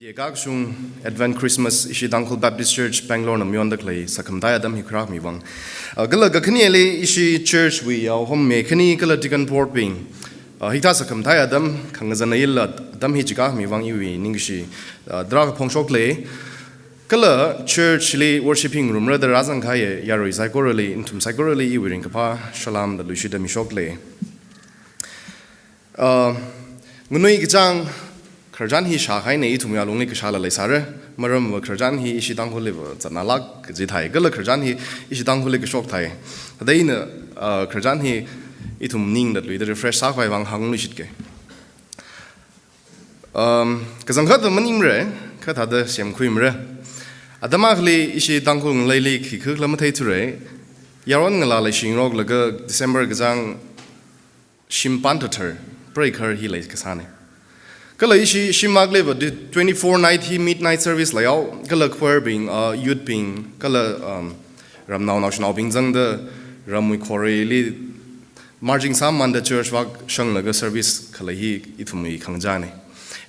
Yegakshung Advent Christmas ishi Tangkhul Baptist Church Bangalore na miyon daklay sakam daya dam hikrak mi wang. Gala gakani ali ishi church we home me kani gala dikan port bing. Hita sakam daya dam kangazana illa dam hijikak mi wang iwi ningishi drag pongshok le. Gala church li worshiping room rather razang kaya yaro isaigorali intum saigorali iwi ring kapa shalam da lushida mishok le. Ngunui gijang Kerjaan hi shakai ne itu mialung ni kesala lesara, meram kerjaan hi isi Tangkhul le zanalak kejitai, gala kerjaan hi isi Tangkhul le kesok tai. Tadi ne kerjaan hi itu ning dat lui refresh sakai wang hang lu shit ke. Kezangkat menim re, kat ada siam kuim re. Ada makli isi Tangkhul ngelai kikuk lama tai tu re. Yaron ngelala shingrok lega December kezang shimpan ter breaker hi le kesane. Kala ishi shimagle ba 24 night hi midnight service layao kala choir bing youth bing kala ramnao national bing zang de ramui khore li marching sam man the church wak shang laga service kala hi ithumi khangjane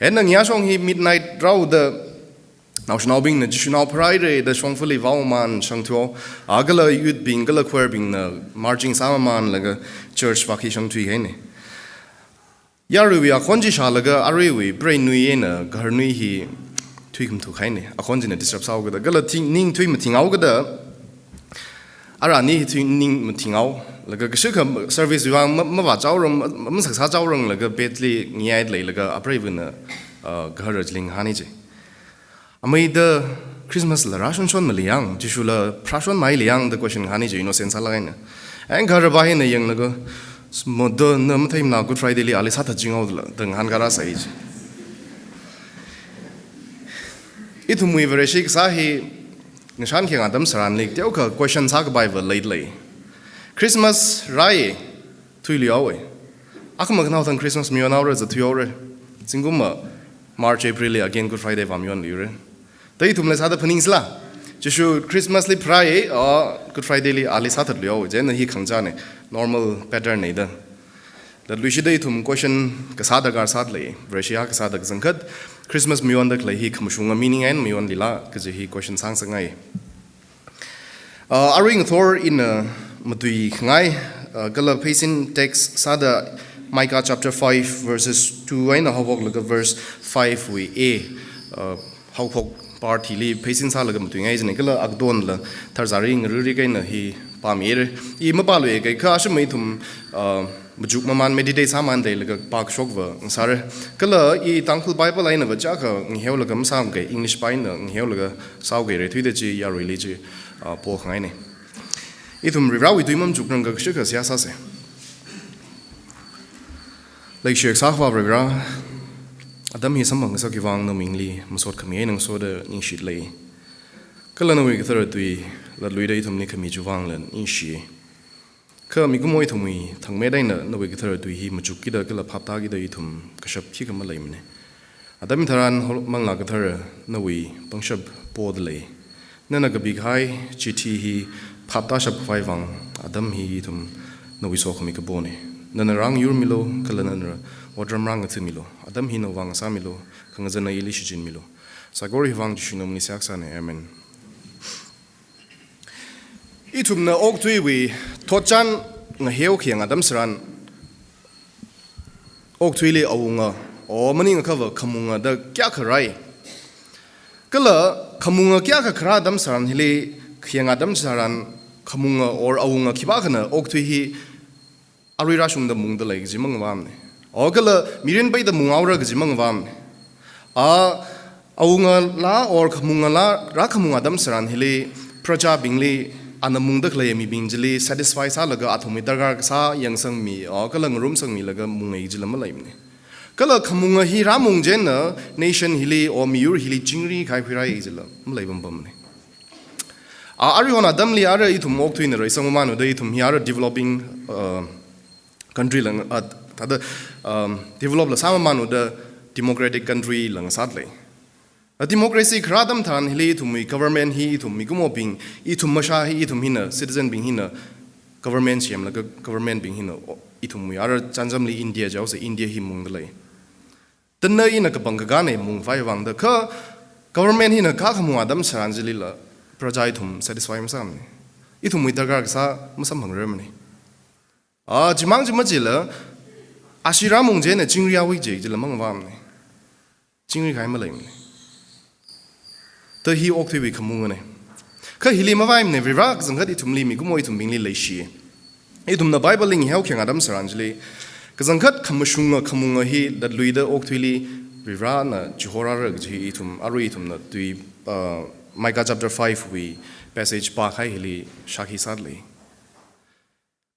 en nang ya shong hi midnight raw the national bing na jishunao pride the shong fully vaw man shang tuo agala youth bing kala choir bing na marching sam man laga church wak hi shang thui hene Yaruwi a konji shalaga arewi brain nui ena gar nui hi tuikum tu kaine a konji na disrupt sao gada gala ting ning tui ma tingau gada ara ni tui ning ma tingau laga gashika service wang ma ba chao rong ma saksa chao rong laga betli ngiai lei laga aprewi na gar jling hani je amai the Christmas la rashon shon maliang jishula prashon mai liang the question hani je innocence ala ina ang gar ba hin na yang laga Modo nam time na Good Friday li ali sata jingaw deng hangara saij. Itu mui vereshik sahi nishan keng adam saran lik teo ka question sa ka Bible lately. Christmas rai tuili awe. Ako magnaw tang Christmas miyon awre za tuyore. Singuma March April again Good Friday va miyon liure. Dai tumle sada peninsula. Jishu Christmas li prai Good Friday li ali sata liawe. Jen hi khangjane. Normal pattern nei da da luishidai thum question kasada gar sad le vreshia kasada zangkat Christmas miyon da klai hi khmushunga meaning and miyon lila kaje hi question sang sangai aring thor in matui ngai gala facing text sada Micah chapter 5 verses 2 aina hawok laga verse 5 we hawok party li facing sa laga matui ngai jene gala agdon la tharzaring ruri kaina hi pamir I mapalo e kai kha shmai thum bujuk maman meditate saman dei laga pak shokwa sar kala I Tangkhul Bible aina bacha ka nghew laga sam kai English pain na nghew laga saw ge re thuide chi ya really chi po khangai ne I thum riwa wi tuimam jukrang ga shika sia sa se like shek sa khwa bra adam hi samang sa ki wang no mingli masot khami nang so de ning shit lei kala no wi thar tui la lui dai thum ni khami juwang len in shi ka mi gumoi thumi thangme dai na no wi thar tui hi mujuk ki da kala phapta gi dai thum kashap ki kam lai mne adam tharan mang la ga thar no wi pangshab pod le na na ga big hai chi hi phapta shap phai wang adam hi thum no wi so khami ka bone na na rang yur milo kala na na wadram rang ga milo adam hi no wang sa milo khanga jana ili shi jin milo sagori wang ji shunom ni saksa ne amen Itum na ok tui wi tochan nga heo khiang adam saran ok tui li awunga o mani nga cover kamunga da kya kharai kala kamunga kya ka khara adam saran hili khiang adam saran kamunga or awunga khiba khana ok tui hi arira shung da mung da lai ji mang wam ne o kala mirin bai da mung awra ji mang wam ne awunga la or kamunga la ra kamunga adam saran hili praja bingli anamung da klay mi bingjili satisfy sa laga athomi dargar sa yang sang mi kala ngrum sang mi laga mungai jilam laimne kala khamunga hi ramung jen na nation hili o miur hili chingri khai phirai jila mlaibam bamne ari hona damli ara ithum mok thuin roi sang manu dai thum hiara developing country lang tada develop la sama manu da democratic country lang satle A democracy kradam than hili thumi government hi thumi gumo bing I thum masha hi thum hina citizen bing hina government siam la government bing hina I thum yar chanjamli India jaw se India hi mung lai tân nơi na kapang kagane mung vai wang da ka government hi na ka khamu adam saranjili la projai thum satisfy masam ni I thum muidagar sa masam hangrem ni jimang jimajila ashira mung je na jingria wi je jila mang wam ni jingri khai ma leng ni ta hi ok thi wi khamu ne ka hili ma vai ne virak zanghat I thum li mi kumoi thum bingli leishi I thum na bible ling hau kyang adam saranjili kazangkat khamashunga khamunga hi that luida okthili virana johora rag ji itum arui itum na tui Micah chapter 5 we passage pa khai hili shakhi sadli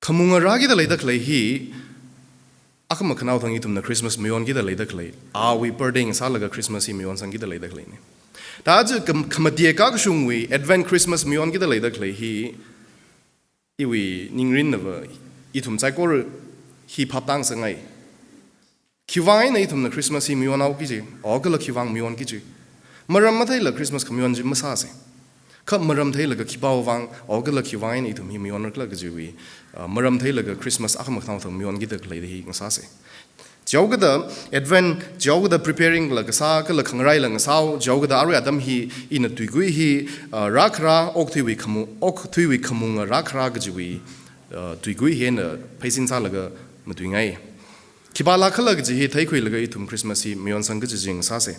khamunga ragi da leidak lei hi akama khanau thang itum na Christmas mion gi da leidak lei we perding salaga Christmas hi mion sang gi da leidak lei ne ta ju khamadie ka shung we advent Christmas mion gi da leidak lei hi iwi ningrin na itum chai kor hi papang sangai kiwang na itum na Christmas hi mion au kiji ogala kiwang mion kiji maram mathai la Christmas kamion ji masa se khap maram thai la ka kibaw wang ogala kiwang na itum hi mion la ka ji wi maram thai la ka Christmas akam khang thang mion gi dak lai hi ngasa se jawgada advent jawgada preparing la ka sa ka la khangrai la ngasau jawgada aru adam hi ina tuigui hi rakra okthui wi khamu nga rakra ga ji wi tuigui he na phaisin sa la ga Matuingai. Kibala kalag ji taikui laga itum Christmas hi mion sang jing sase.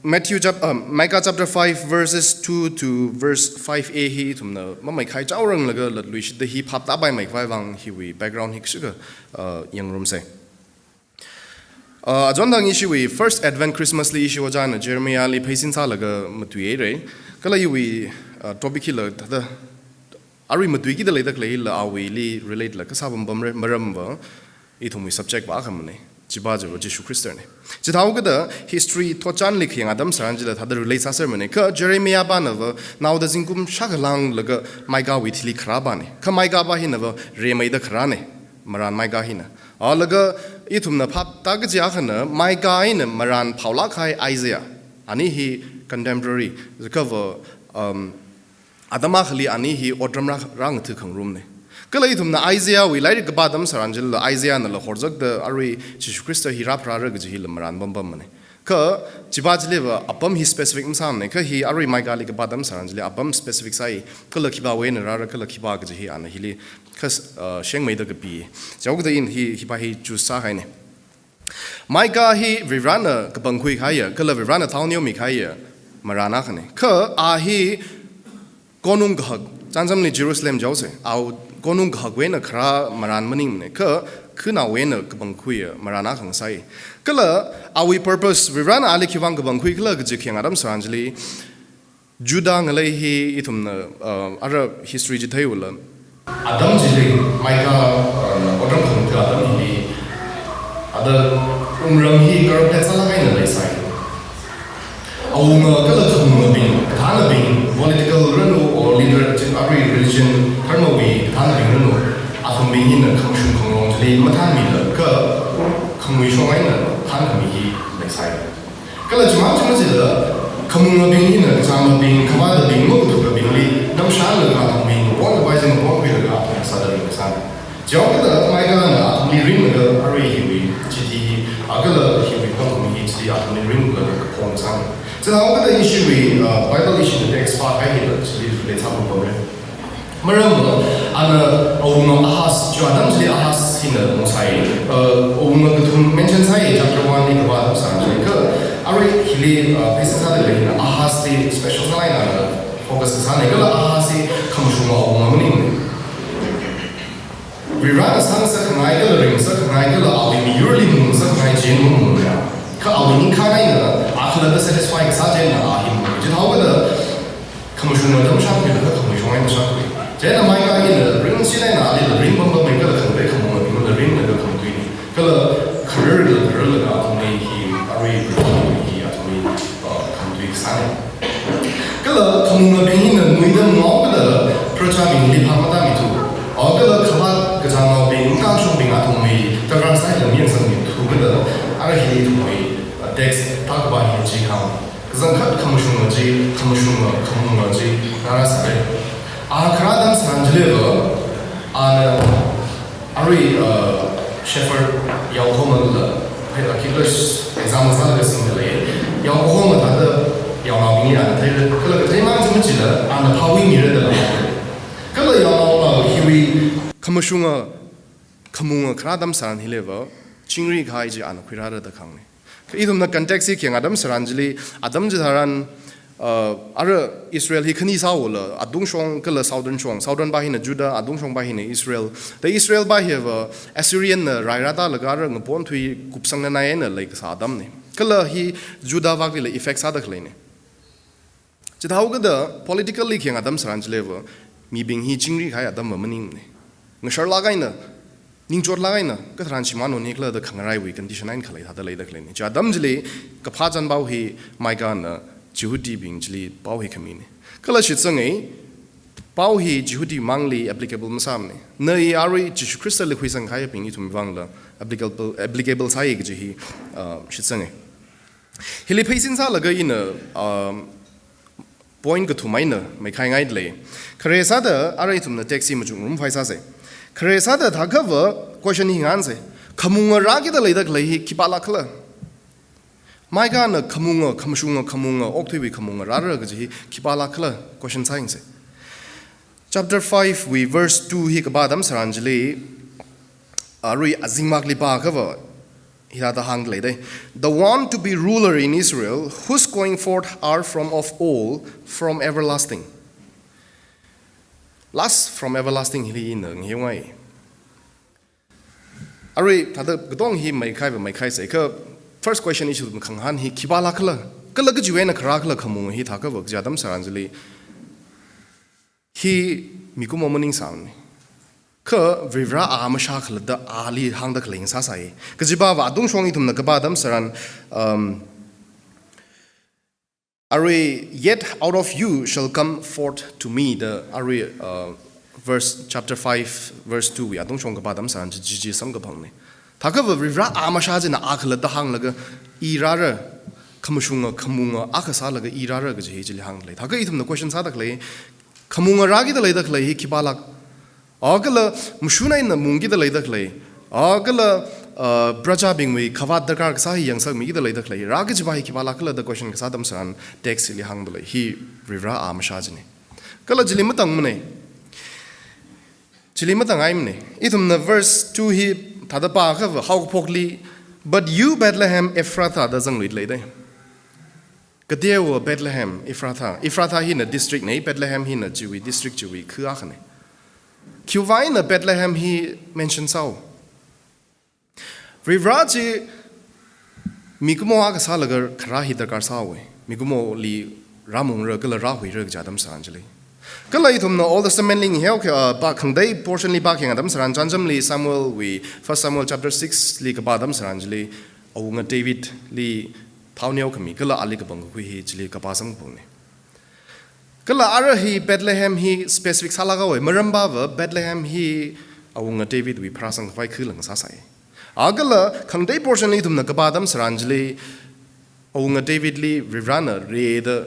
Micah chapter 5 verses 2 to verse 5a hi itum na mamai khai chaurang laga latlu shi the hi phap ta bai mai vai wang hi wi background hi suga yang room se. Ajon dang ishi wi first advent Christmas li ishi wajana Jeremiah li phaisin sa laga matuye re kala wi topic hi la da Ari madui ki da leidak lei la awi li relate la kasabam bam maram ba ithumi subject ba khamne jiba jo Jesu Christ ne jithau ga da history to chan lik yang adam saranjila thada relate sa sermon ka Jeremiah ba na ba now the zingkum shagalang laga Micah wi thili khra ba ne ka Micah ba hi na ba re mai da khra ne maran Micah hi na alaga ithum na phap ta ga ja khana Micah hi na maran phaula khai Isaiah ani hi contemporary cover Adama khali ani hi odram rang thu khang room ne kala ithum na Isaiah we like gabadam saranjil la Isaiah na la horjak da ari Jesu Christ hi rap ra ga ji lamran bam bam ne ka jibajle ba apam hi specific msam ne ka hi ari Micah li gabadam saranjil apam specific sai kala khiba we na ra kala khiba ga ji ana hili khas sheng mai da ga bi jawg da in hi ba hi chu sa hai ne Micah hi virana ka bangkhui khaya kala virana thawnyo mi khaya marana khane ka a hi konung gahak chanjam ni Jerusalem jause au konung gahak we na khra maran maning ne ka khuna we na kabang khui marana khang sai kala awi purpose we ran ali khiwang kabang khui kala ge khiang adam sanjli juda ngalai hi ithum na ara history ji thai wala adam ji le Micah odam khang ka adam hi ada umram hi kar petsala kai na lai sai au na kala thum bin thana bin political rano or leader in every religion karma we thana bin rano athum bin in khang shun khang long le mathan mi la ka khang wi shong ai na than kham hi lai sai kala juma juma ji la kham ng bin in jam bin khwa da bin mo tu bin li nam sha la ka thum bin one by jing one by la ka sa da ri sa jaw ka da mai ka na athum li ring la ari hi wi chi ti agala hi wi kham hi chi athum li ring la ka phom sa so now the issue we Bible issue the text part I hear actually relates to problem. Maram ana awno ahas jo adam jli ahas hina mosai awno the mention sai chapter 1 ni ba sanjay ka ari hili basis sa de hina ahas the special line ana focus sa ne kala ahas se khamshuma awno ni we ran sang sa ngai kala ring sa ngai kala awi mi yurli mun sa ngai jen mun ya ka awi ni kha nai na akhla da satisfying sa jen na ahim jithau ga da khamshuma da sha ke da khamshuma ni sha ke jen mai ka ni ring si nai na ali ring bam bam ka da kham de kham ma ni da ring na da kham tu ni kala khar la ga tu ni hi ari hi ya tu ni kham tu sa ne kala kham ma bin ni mui da ngau ga da procha bin li pham ta mi tu agala khama ga ja ma bin ka chu bin a tu mi ta ran sai da mi sang mi tu ga da ari hi tu mi text talk about him ji how zan khat khamshung ji khamung ji nara sa a khradam sanjle go an ari shepherd yaw khomal Kilos example sana single yang home ada yang awing ni ada kalau kita memang cuma cila anda pawing ni ada lah kalau yang hiwi kamusunga kamunga keradam saran hilewa cingri kai je anda kuirada dah kang ni itu na konteks yang adam saranjili adam jadaran ara Israel hi khani sawola adung shong kala southern bahina Judah adung shong bahina Israel the Israel bahia Assyrian na rairata lagara ngpon thui kupsang na naena like sa adam ne kala hi Judah wagli le effect sa dakhle ne chithau ga da politically kyang adam saranjile wa mi bing hi chingri khai adam maning ne ngshar lagai na ningchor lagai na ka thran chimano nikla da khangarai wi condition nine khalai thada lei dakhle ne cha adam jile ka pha jan bau hi Micah na Jehudi bing jili pau hi kami ni. Kalau shitsangai pau hi Jehudi mangli applicable masam ni. Nei ari Jesu Kristus le huisang kaya bing itu mivang la applicable saya ke jehi shitsangai. Hili paisin sa laga ina point ke tumai na mai kai ngai le. Kare sa da ari itu na taxi majung rum faisa se. Kare sa da thakava question hi ngan se. Kamunga ragi da leidak lehi kipala khala. Micah na kamunga oktwi kamunga rara gaji kipala kala question saying se chapter 5 we verse 2 hi kabadam saranjali ari azingmakli pa kava hirada hang lede the one to be ruler in Israel whose going forth are from of old from everlasting last from everlasting hi in ngai ari thada gdong hi mai khai se ka first question is khanghan hi kibala khala kala ga juwe na khara khala khamu hi thaka wak jadam saranjali hi mikumo morning sound kha vivra amasha khala da ali hang da khling sa sai ka jiba wa dung shong ithum na kabadam saran are yet out of you shall come forth to me the are verse chapter 5 verse 2 we adung shong kabadam saran ji sam ga phang ne Thakava vivra amashajina akhala da hang laga irara kamushunga kamunga akasa laga irara ga jehili hang le thaka ithum na question sa dak le kamunga ragi da leidak le hi kibalak agala mushuna in mungi da leidak le agala braja bingwi khavat dakar sa hi yang sak mi da leidak le ragi jibai kibalak la da question ka sadam san text li hang le hi vivra amashajine kala jili matang mne jili matang aimne ithum na verse 2 hi Tada pa ka how pokli but you Bethlehem Ephrathah da jang lei dai Kadewa Bethlehem Ephrathah hi na district nei Bethlehem hi na Jewi district Jewi khua khane Kyuwai na Bethlehem hi mention sao Rivraji mikumo aga salagar khara hi dakar sawe mikumo li ramung ra kala ra hui ra jadam sanjali Kala ithum na Old Testament ling hiao ka ba khangdai portion li ba kheng adam saran janjam li Samuel we 1 Samuel chapter 6 li ka ba adam saranjli awunga David li thawniao khami kala ali ka bang hu hi jli ka pasam pune kala ara hi Bethlehem hi specific salaga we maramba wa Bethlehem hi awunga David we prasang vai khilang sa sai agala khangdai portion li thum na ka ba adam saranjli awunga David li rivrana re the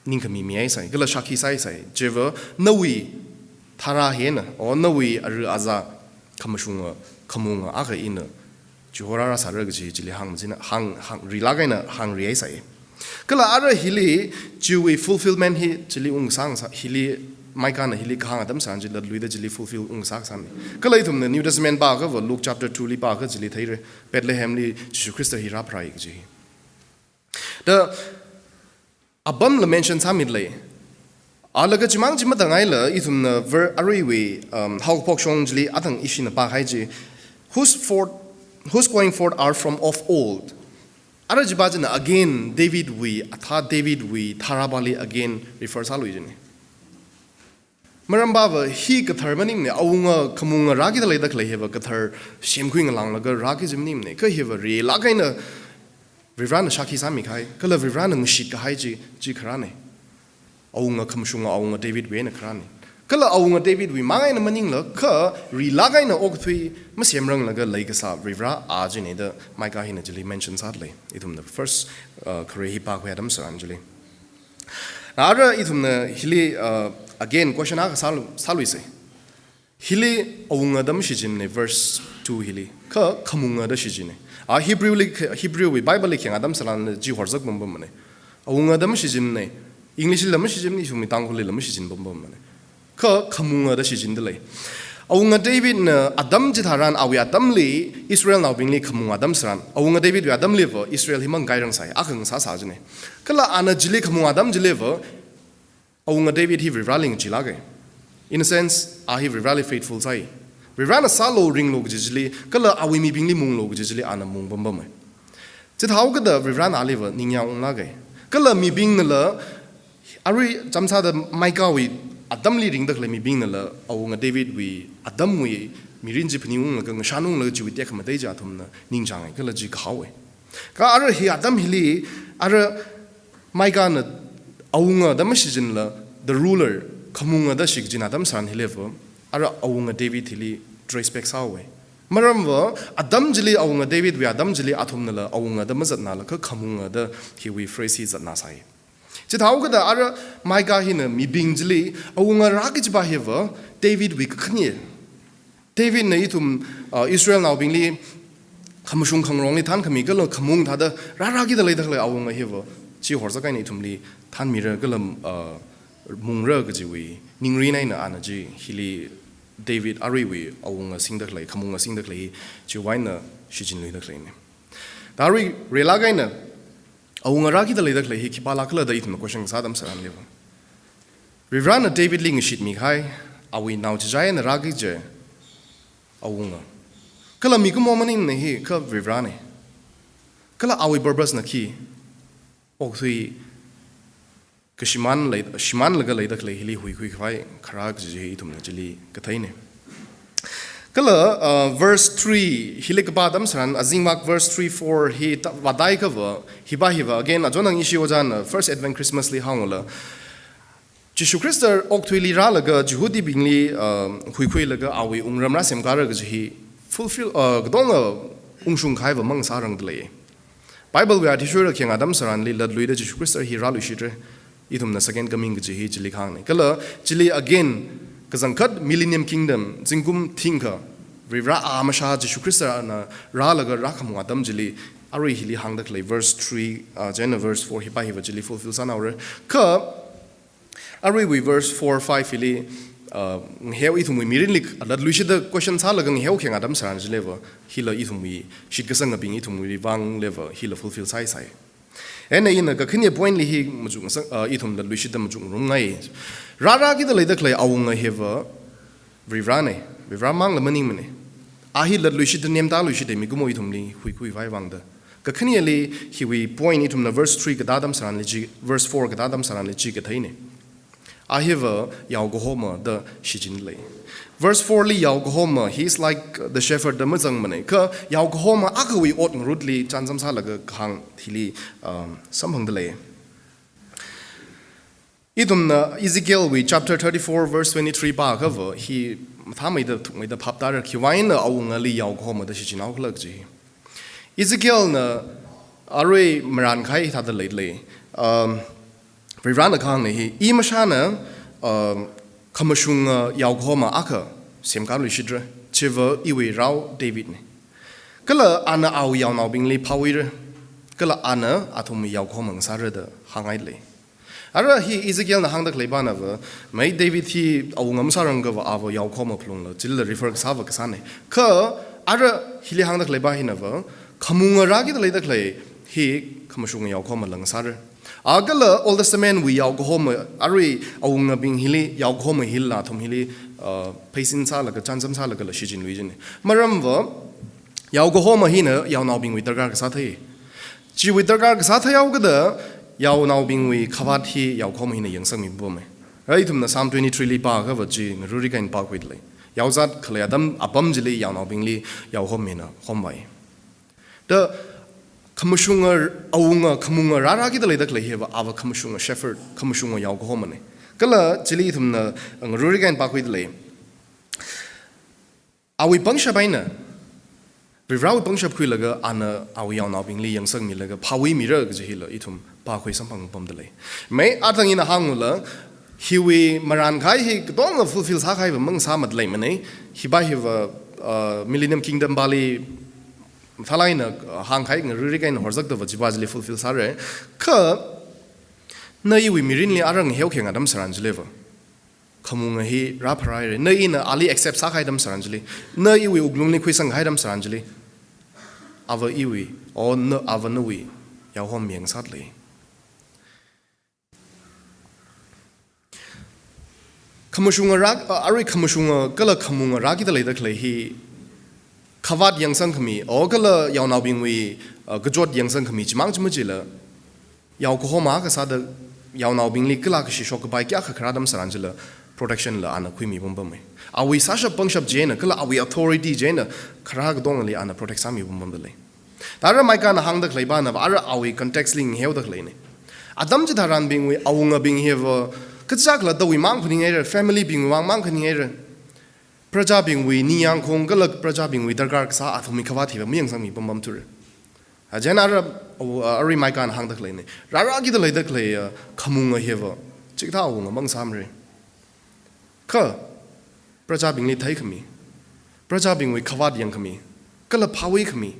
Ninkami miai sai, gala shaki sai, jeva nawi thara hena, or nawi aza kamashunga, kamunga, aga ina, Johora saragaji, jili hang rilagana, hang riai sai. Gala ara hili, Jewi fulfillment hi, jili sang, hili, Micah hili kahang adam sanji, la luida jili fulfill sak san. Gala itum the New Testament baga, Luke chapter 2 li baga, jili thaire, Bethlehem li, Jesu Christa hi raprai ji. Abam la mention samid le alaga chimang chima dangai la ithum na ver ariwi how pok shong jli atang ishin pa haiji whose going forth are from of old ara jibajina again David we tharabali again refers alu jini maramba va hi kathar manim ne awunga kamunga ragi da ledak le heba kathar shemkuing lang laga ragi jimnim ne ka heba re lagaina Vivrana shaki sami kai, kala vivrana ngshit ka haiji ji karane. Awunga kamshunga awunga David we na karane. Kala awunga David we mangai na maning la ka rilagay na okthui masyemrang laga laigasa vivra ajine da Micah hina jili mention sadly. Itum the first karehi pa ko adam saranjali. Na ara itum na hili again question aga salu se. hili awungadam shijin verse 2 hili ka khamungada shijin Hebrew Bible ki adam salan ji horzak bom mane awungadam shijin ne English lam shijin ni sumi Tangkhul lam shijin bom mane ka khamungada shijin de awunga David na adam jitharan awi adam li Israel now bingli khamung adam saran awunga David adam live Israel himang gairang sai akhang sa sa jine kala ana jili khamung adam jilive awunga David hi rivaling jilage in a sense he really faithful sai we ran a salo ring log jili kala awi mi bingli mung log jili ana mung bam bam jithau ga da we ran alive ningya ung lage kala mi bing la ari jamsa da Micah wi Adam li ring da mi bing la awunga David wi Adam wi mirin ji phni ung ga shanung la ji wi tek ma dai ja thum na ning jang ga la ji khawe ka ar hi Adam hili ar Micah na awunga da ma shijin la the ruler khamunga da shigjin Adam san hilevo ara awunga David hili respect sawe maramwa Adam jili awunga David wi Adam jili athum na la awunga da ma zatna la ka khamunga da hi wi phrase zatna sai Chithau ga da ara Micah hina mi bing jili awunga ragij ba heva David wi khnie David na itum Israel now bingli khamshung khangrong ni than khami ga lo khamung tha da raragi da leida khle awunga heva chi horza kai ni thumli than mira ga lam mungra ga ji wi ningri nai na ana ji hili David ari wi awunga singda khle khamunga singda khle chi waina shijin lui da khle ne dari rela ga na awunga ragi da leida khle hi khipala khla da itna question sadam saran lewa we ran a David ling shit mi khai awi now jai na ragi je awunga kala mi ko momanin ne hi ka we ran ne kala awi burbas na ki okhui shiman laga leida khle hili hui hui khai khara ji thum na jili kathaine kala verse 3 hilik badam saran azingmak verse 3-4 hi wadai ka hiba again ajonang ishi ojan first advent Christmas li hangula Jishu Christa okthui li ra laga juhudi bingli hui hui laga awi ungram ra semkara ga ji fulfill gdong ungshung khai wa mang sarang dle Bible we adishura kyang adam saran li ladlui da Jishu Christa hi ra lu shitre itum na second coming ji hi jili khang ne kala jili again kazangkat millennium kingdom jingkum thinka rivra amasha Jishu Christa na ra laga rakham adam jili ari hili hangdak le verse 3 jena verse 4 hi ba hi jili fulfill sana or ka ari we verse 4-5 hili heu itum mi mirin lik adat luishi the question sa laga heu kyang adam saran jile wa hila itum mi shikasang bing itum ri wang level hila fulfill sai sai ena ina ka khinya point li hi mujung sang ithum da luishi da mujung rum ngai rara gi da leida klai awung heva vivra mang la mani mane a hi la luishi da nem da luishi de mi gumo ithum li hui hui vai wang da ka khinya li hi we point ithum na verse 3 ka dadam saran li ji verse 4 ka dadam saran li ji ka thaine a heva yaw go homa da shijin le Verse 4 li yaw homa he is like the shepherd the mazang mane ka yaw homa akawi ot rudli chanjam sa laga khang thili samhang dele idum na Ezekiel we chapter 34 verse 23 ba cover he thamai da phapdar khiwain na awunga li yaw homa da shijinaw khlag ji Ezekiel na arwe maran khai tha da le Rirana khang ne hi imashana Kamashung Yaghoma Aka, same kind of shidra, Chiva Iwi Rao David. Kala Anna Aw Yaw now being Lee Powir, Kala Anna Atom Yaghoma Sarada, Hangaidley. Ara he Ezekiel na hang the Klebanava, made David he Awungam Sarangava Ava Yaghoma Plunga, till the refer Sava Kasane. Ka Ara Hili hang the Klebahinava, Kamunga Ragi the later clay, he Kamashung Yaghoma Langsar. Agala all the men we yaw home ari awunga bing hili yaw home hilla thum hili paisin sa laga chansam sa laga la shijin luijin maramwa yaw home hina yaw naw bing we dargar ka sa thai ji we dargar ka sa thai yaw gada yaw naw bing we khabat hi yaw home hina yangsang mi bome rai thum na Psalm 23 li pa ka ji ruri kain pa kwit le yaw zat khle adam apam jili yaw naw bing li yaw home hina hombai the Kamashunga awunga kamunga raragi the later clay have our kamashunga shepherd kamashunga yaw homane kala chili thum na rurigan bakwid lay awi bangsha baina vivrawi bangsha kwilaga ana awi yaw now being li yang sang mi laga pawi mirror jihila itum bakwi sampang pom delay may atang in a hangula hiwi maran khai hi dong fulfill sa khai mang sa mat lai mane hi ba hi Millennium Kingdom Bali thalai na hang khai ngri kai na horzak da wajibajli fulfill sa re kha na iwi mirin li arang heu khenga dam saranjle wa khamung hi ra pharai re na ina ali accept sa khai dam saranjli na iwi uglung ni khuisang khai dam saranjli ava iwi o na ava na wi yaw hom mieng sat le khamushunga rak ari khamushunga kala khamunga raki da leida khlei hi khawat yangsang khami o kala yaw naw bingwi gajot yangsang khami chimang chimjila yaw ko homa ka sa da yaw naw bingli kala ka shi shok bai kya khara dam saranjila protection la ana khui mi bom bam me awi sasha pangshap jena kala awi authority jena khara ga dong li ana protect sami bom bam le dara Micah na hang da khlei ba na ara awi context ling heu da khlei ne adam ji dharan bingwi awunga bing hewa kachak la dawi mang khuni ngai family bing wang mang khuni ngai praja bing wi niyang khong galak praja bing wi dargar sa athumi khawa thiba miyang sang mi bam bam tur ajana ari Micah hang da khlei ne rara gi da lai da khlei khamung hewa chikta awunga mang sam re kha praja bing li thai khami praja bing wi khawa yang khami kala phawi khami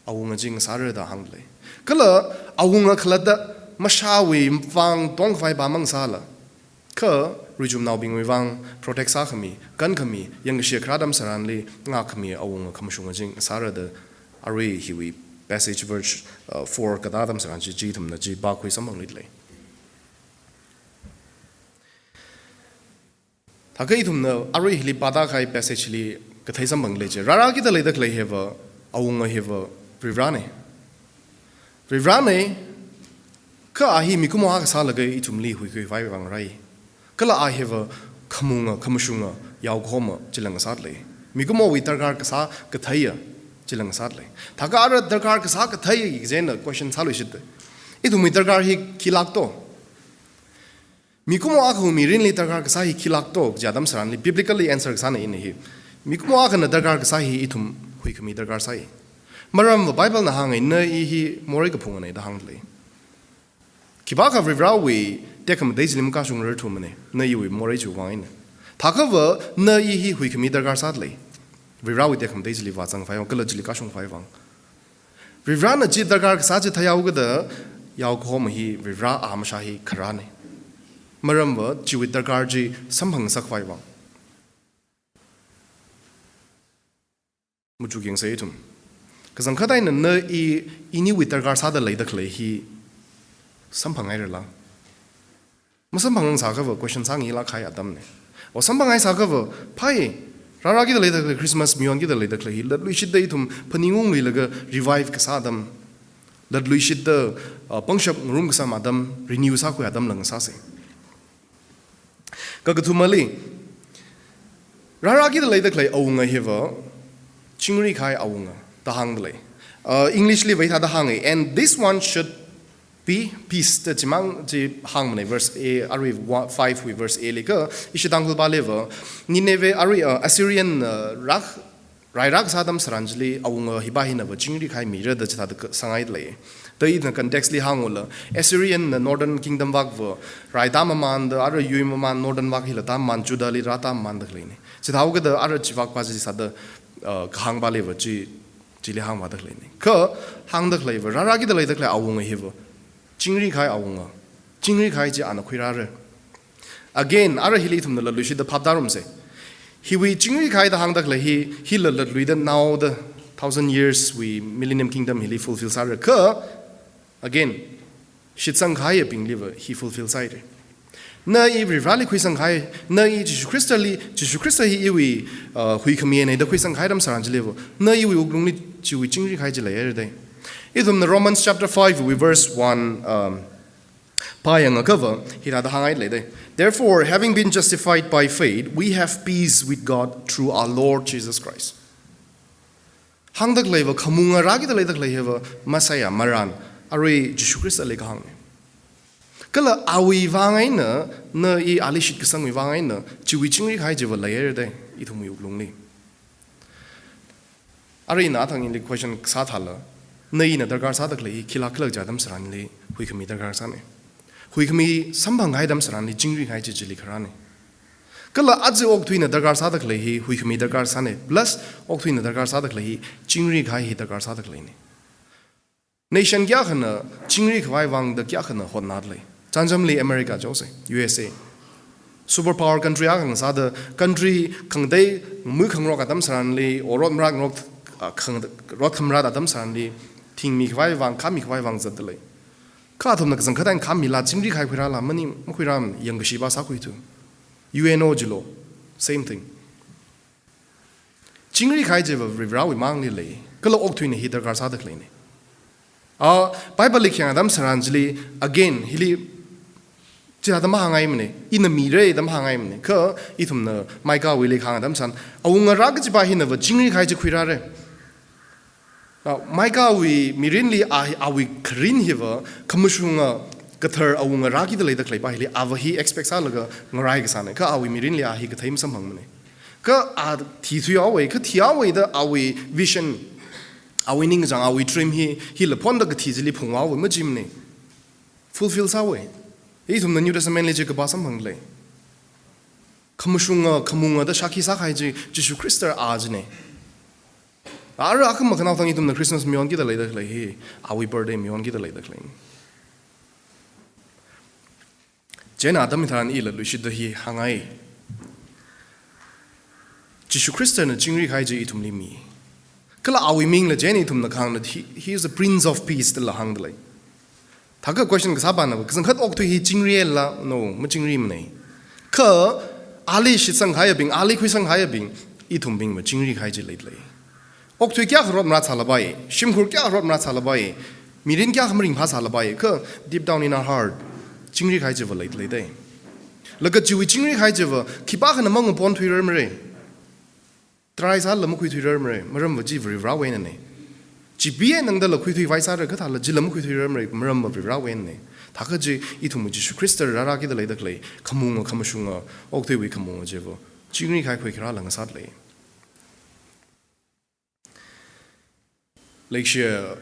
awunga jing sa re da hang le kala awunga khlada mashawi wang dong phai ba mang sa la ka rijum naw bing wang protect sa khami kan khami yang she khradam saran li nga khami awung khamshung jing sara da ari hiwi passage verse 4 kadadam saran ji thum na ji ba khoi samang lit le thagai thum na ari hili pada khai passage li kathai samang le je rara ki da le da klei heva awung heva rivrane ka ahi mikumo ha sa lagai itum li hui vai wang rai kala I have a khamunga khamshunga yaw khoma chilang sat le mikumo wi dargar ka sa ka thaya chilang sat le thaga ara dargar ka sa ka thaya jen question salu shit idu mi dargar hi khilak to mikumo a khumi rin li dargar ka sa hi khilak to jadam saran li biblically answer ka sa na in hi mikumo a kana dargar ka sa hi itum hui khami dargar sai maram bible na hangai na hi mori ka phunga nei da hang le kibaka vivrawi dekam deilim ka shung rtu mane na yiwi more ju wain thakava na yi hi hui khami dargar sat le vivrawi dekam deili wa chang phai kala jili ka shung phai wang vivra na ji dargar sa ji thayau ga da yaw khom hi vivra am sha hi khara ne maram wa jiwi dargar ji samhang sak phai wang muju gyeng sei tum kazang khadai na i ini wi dargar sa da le da khle hi samphang ai la masamphang sa ka question sang ila khai adam ne o samphang ai sa ka phai rara gi da le da Christmas mion gi da le da khle lat lui shit dei thum phaningung li laga revive ka sa adam lat lui shit da pangshap room ka sa madam renew sa ko adam lang sa se ka ka thumali rara gi da le da khle awunga hewa chingri khai awunga ta hang le English li vai tha da hang and this one should be peace the jimang ji hang mane verse a ari 5 we verse a leka ishi Tangkhul ba level Nineveh ari Assyrian rak sadam saranjli awunga hibahi na chingri khai mira da chata sangai le the in the context li hangula Assyrian northern kingdom wak wo rai dam man the ara yuim man northern wak hila tam man judali rata man da klene chithau ga da ara chiwak pa ji sada khang ba level ji le hang ba da klene ka hang da kleva rara gi da le da kle awunga hiwa chingri khai awunga chingri khai ji ana khuira re again ara hili thum la lushi da phadarum se hi we chingri khai da hang dak la hi la lui da now the 1000 years we millennium kingdom hili fulfill sa ka again shit sang khai ping liver he fulfill side na i rivali khui sang khai na i Jesus Christ hi we hui khami ne da khui sang khai dam sarang level na i we uglung ni chi we chingri khai ji la yer dai Idum the Romans chapter 5 we verse 1 payang cover hira da hangai le therefore having been justified by faith we have peace with God through our Lord Jesus Christ hangdak lewa khamunga ragi da ledak lewa masaya maran ari Jesus Christ le hang kala awi wangai na I alishit kisang wi wangai na chiwi chingri khai je la yer dai ithum yu lungni ari na thang in the question sa thala nei na dargar sa dak le khila khilak jadam saran le hui khami dargar sa ne hui kami sambang gai dam sarani jingri gai ji jili kharani kala aje ok thuina dargar sadak lei hi hui kami dargar sane plus ok thuina dargar sadak lei hi jingri gai hi dargar sadak lei ni nation kya khana jingri khwai wang da kya khana hot nat lei chanjamli America jose USA superpower country ang sa the country khangdei mu khangrok adam saranli orot mrak nok khang rot khamra adam saranli thing mi khwai wang kha mi khwai wang zadlei kha thum nak zang khadan kham mi la jingri khai khira la mani mkhiram yang shi ba sa khoi tu UNO jilo same thing jingri khai je rivra wi mang ni le kala ok thuine hi dargar sa dak le ni Bible likhya adam saranjli again hili chỉ là tấm hàng ngày mình in the mirror tấm hàng ngày mình cơ ít thùng nè Micah với lịch hàng tấm san ông ngờ ra cái gì bài hình nè vật chính lý khai chỉ khui ra đấy Micah với mirin li awi green hiva kamushunga kathar ông ngờ ra cái đấy được lấy bài hình avahi expect sa laga ngarai cái san này cơ awi mirin li ahi cái thấy sắm hàng mình cơ thi thuy awi cơ thi awi đó awi vision awi ning jang awi dream hi le pon da cái thi jili phung awi mà jim này fulfill sa awi 이 좀 New Testament 리지 그 바삼 방래 카무슝아 카뭉아 더 샤키 사카이지 지수 크리스터 아즈네 아르 아까 뭐 그나우 당이 좀 크리스마스 미온기다 레이다 클레이 아위 버데이 미온기다 레이다 클레이 제나 아담이 다란 일을 루시드 히 항아이 지수 크리스터는 징리 가이지 이 tum리미 그라 아위 밍레 제니 tum나 칸나 he is the prince of peace 들 항들레이 다그 question 그 사바나 그선 컷 옥토 히 징리엘라 no 뭐 징리임네 그 알리 시상 하여빙 알리 퀴상 하여빙 이 tum빙 뭐 징리 가이지 레이레 옥토 꺄 그럽 나 살바이 심쿨 꺄 그럽 나 살바이 미린 꺄 함링 파 살바이 그 deep down in our heart 징리 가이지 버 레이레 लगा Juvi 징리 가이지 버 기바하는 멍은 본 트위러메 트라이 살 너무 퀴 트위러메 머럼 뭐 지브리 라웨네 지비에 능달로 퀴트이 바이사를 그 달라 질럼 퀴트이를 머럼 뭐 브라웨네 다그지 이 두무 지수 크리스터를 라라기들 레이더클레이 카뭉어 카무슝어 옥테위 카뭉어 제보 징리 가이코이 키라랑 사드레 렉시아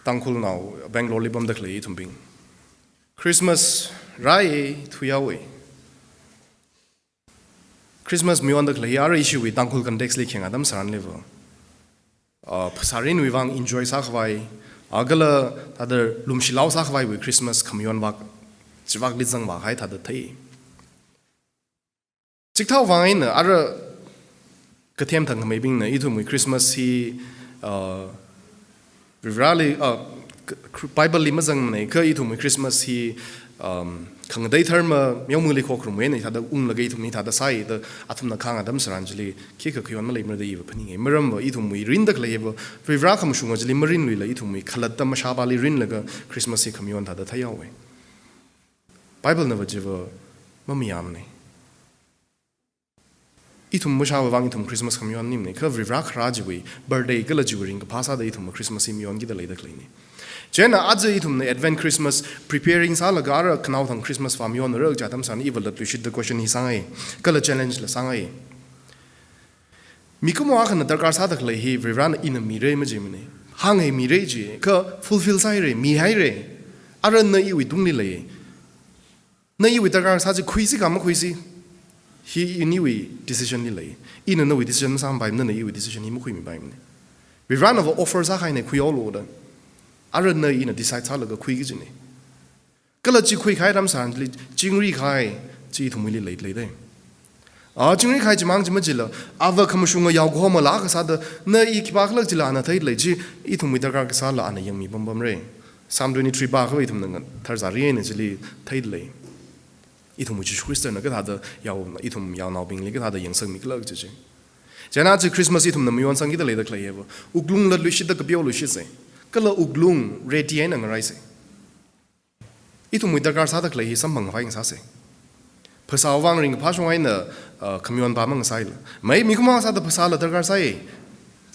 Tangkhul now Bangalore libam dakle itumbing Christmas rai thuyawe Christmas miwan dakle yara issue with Tangkhul context likhen adam saran level Pasarin wivang enjoy sakhwai agala tader lumshilaw sakhwai with Christmas kamyon wak chwak lizang wa hai tader thai chikthau wangain ara kathem thang mebing na itu mu Christmas hi Virali Bible lima zang ne ka itu mu Christmas hi khangdai tharma myomuli khokrum we ne thada lagai thumi thada sai da athumna khang adam saranjli ki ka khyon ma leimra da iba phani maram ba itu mu rin dak lebo vivra kham shunga jli marin lui la itu mu khalat da mashabali rin laga Christmas hi khamyon thada thayawe Bible na wajiva mamiyam ne itum mushawa wang itum Christmas khamyon nim ne ka vivra khrajwi birthday gala juring ka phasa da itum Christmas hi myon gi da leidak leini Jena adze itum ne Advent Christmas preparing sa lagara knaw thang Christmas famyon rog jatam san evil that we should the question hi sangai kala challenge la sangai mikumo akhna darkar sa dak le hi vivra in a mire ma jimne hang he mire ji ka fulfill sai re mi hai re ara na i wi dungni le na i wi darkar sa ji khuisi kam khuisi He anyway decision ni lay. In no decision sam by na i decision hi mu khui mi by ne. We run of offers a hai ne khui all order. Ara na in a decide sa laga khui gi ne. Kala ji khui khai ram san li jingri khai ji thu mi li lei lei de. Jingri khai ji mang ji ma ji la ava kham shunga yaw go ma la ka sa da na I ki ba khla ji la na thai lei ji I thu mi da ka sa la ana yang mi bam bam re. Sam 23 ba khoi thum na thar za ri ne ji li thai lei. 이tum Jesus Christ na ka da yaw itum yaw naw bing li ka da yang sang mi klag je je jana ji Christmas itum na miyon sang gi da le da kla ye bo uglung la lu shi da ka bio lu shi se ka la uglung ready na ngai se itum mi da gar sa da kla hi sam bang fa ing sa se phasa wang ring pha shong ai na kamyon ba mang sai la mai mi kuma sa da phasa la da gar sai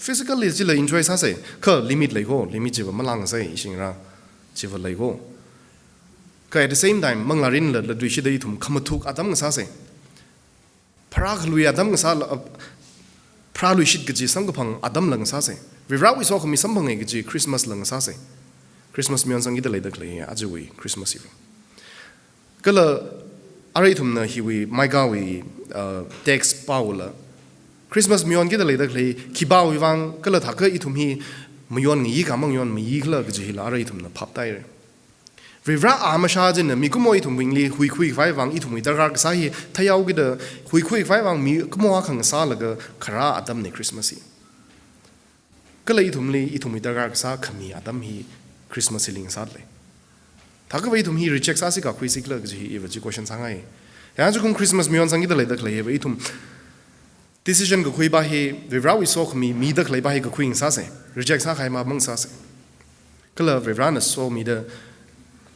physically ji la enjoy sa se ka limit le go limit ji ba ma lang sai sing ra ji ba le go at the same time manglarin la duishi da itum khamathuk adam nga sa se pharag lui adam nga sa phra lui shit gji sam phang adam lang sa se vivra wi so khami sam phang gji Christmas lang sa se Christmas myon sang gi da lai da klei ajui Christmas eve Kala Aritumna he we Micah we text Paula Christmas mion kita leda klei kiba wivang kala thaka itum hi mion ngi kamang yon mi kala gjihila Aritumna phaptai re Vivra Amashajin mikumo itum wingli hui vai wang itum idar sahi thayau gida hui vai wang mi kumo khang sa laga khara adam ne Christmasy Kala itumli itum idar sa khami adam hi Christmas ling sadle Thaka itum hi reject sa si ka khui sikla gji eva ji question sangai ya ju kum Christmas mion sangi da leda klei itum decision ko khui ba hi vivra wi so khmi mi da klei ba hi ko khui sa se reject sa khai ma mang sa se Kala vivra na so mi da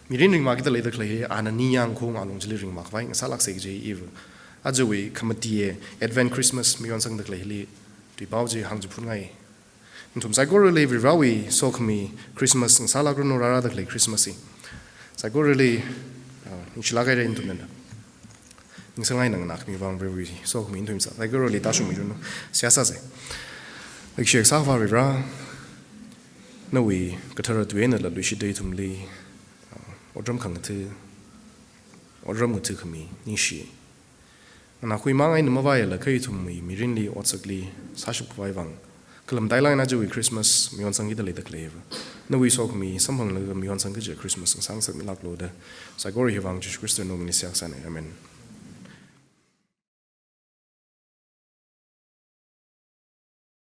Mirin ring market later clay ana niyang kong along jili ring mark vai salak se je eve ajowi khamati advent Christmas mi on sang the clay li ti pau je hang ju phun ngai ntum sai go le rawi so khmi Christmas ng salak no rara the clay Christmasy sai go le ni chila ga re ntum na ning sangai nang nak mi bang rawi so khmi ntum sa sai go le ta shu mi no sia sa se like shek sa va ra no we katara tuena la lu shi dei tum li Odram kang tu Odram mutu kami nishi Na hui mangai nama vaya la kai tu mirin li otsakli sashuk vai vang Kalam dailai na jawi Christmas mion sangi da leda kleva Na hui so kami sampang laga mion sangi ja Christmas sang sak milak lo da Sa gori hi vang jish Christo nomini siyak sana Amen